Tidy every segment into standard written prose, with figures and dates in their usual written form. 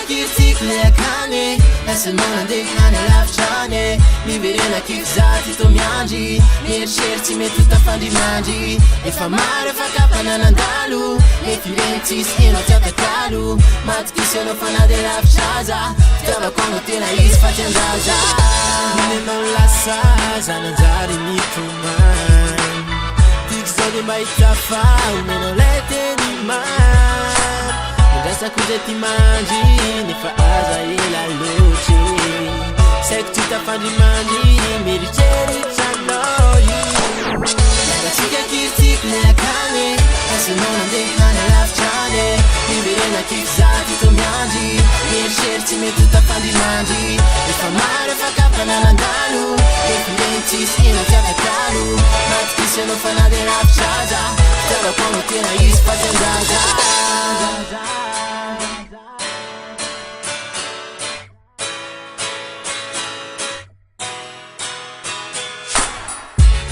kirtik le akany asa manandeha any lavitra any miverena kifizaty to miandry mieritseritsy mety ho tafandrimandry efa maro afakapana nandalo mefireny tsisy eno tiatakalo matokisy anao fanady lavitra fitiavako anao tena izy fa ty anjaza minenao lasa zananjary mitomany tiky zao de mba hitafa omenao lay teny mary indrasako zay ty mandry nefa aza ela loatry saiko ty tafandrimandry mieritreritranao io miaratsika kiritiky le akany asanao nandeha any lavitra any miverena kifizaty to miandry mieritseritsy mety ho tafandrimandry efa maro afakapana nandalo efireny tsisy ena tiatakalo matokisy anao fanady lavitra fitiavako anao tena izy fa ty anjaza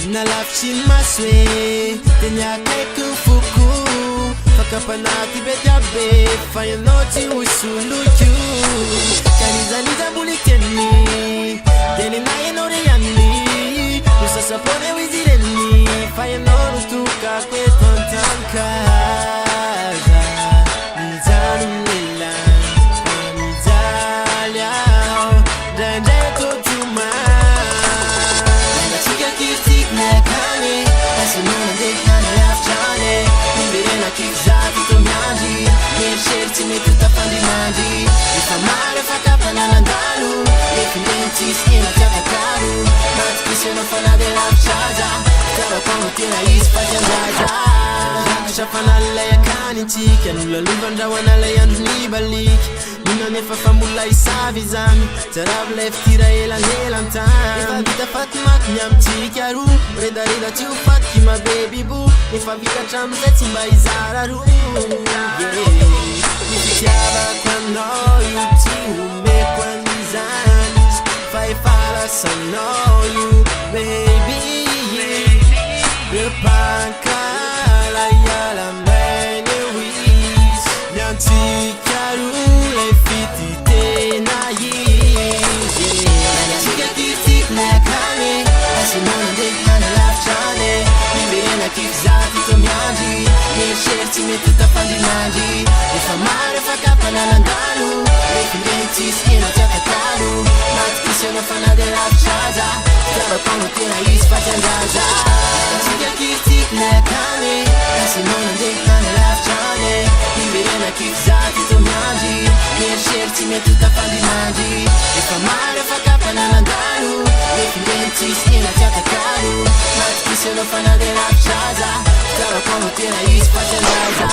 nalavitry ny maso e teny akaiky ny foko fakapanaty be diabe fa ianao tsy hosoloko kanizanizamboly teny tenena ianao re any no sasapony ho izy ireny fa ianao no tokako eto an-tanikaza mijano lela fa mijaly aho ndraindray totoma miaratsika kiritiky le akany asanao nandeha any lavitra any miverena kifizaty to miandry mieritseritsy mety ho tafandrimandry efa maro afakapana nandalo efireny tsisy ena tiatakalo matokisy anao fanady lavitra fitiavako anao tena izy fa ty anjaza rakitra fanalilay akany antsika nolalovandrawanailay andro nibaliky minany efa fambola isavy zany jaravolay fitira elanelantany efa vita fatimaky miamitsika ro redareda tsy ho fatiky mabebibo efa vita amizay tsy mba izara ro mifitiavako anao io tsy homeko an'izany izy fa efa lasanao io baby repankala iala mainy eo izy miantsika ro lay fity tena izy miaratsika kiritiky le akany asanao nandeha any lavitra any miverena kifizaty to miandry mieritseritsy mety ho tafandrimandry efa maro afakapana nandalo efireny tsisy ena tiatakalo matokisy anao fanady lavitra fitiavako anao tena izy fa ty anjaza miaratsika kiritiky le akany asanao nandeha any lavitra any miverena kifizaty to miandry mieritseritsy mety ho tafandrimandry efa maro afakapana nandalo efireny tsisy ena tiatakalo matokisy anao fanady lavitra fitiavako anao tena izy fa ty anjaza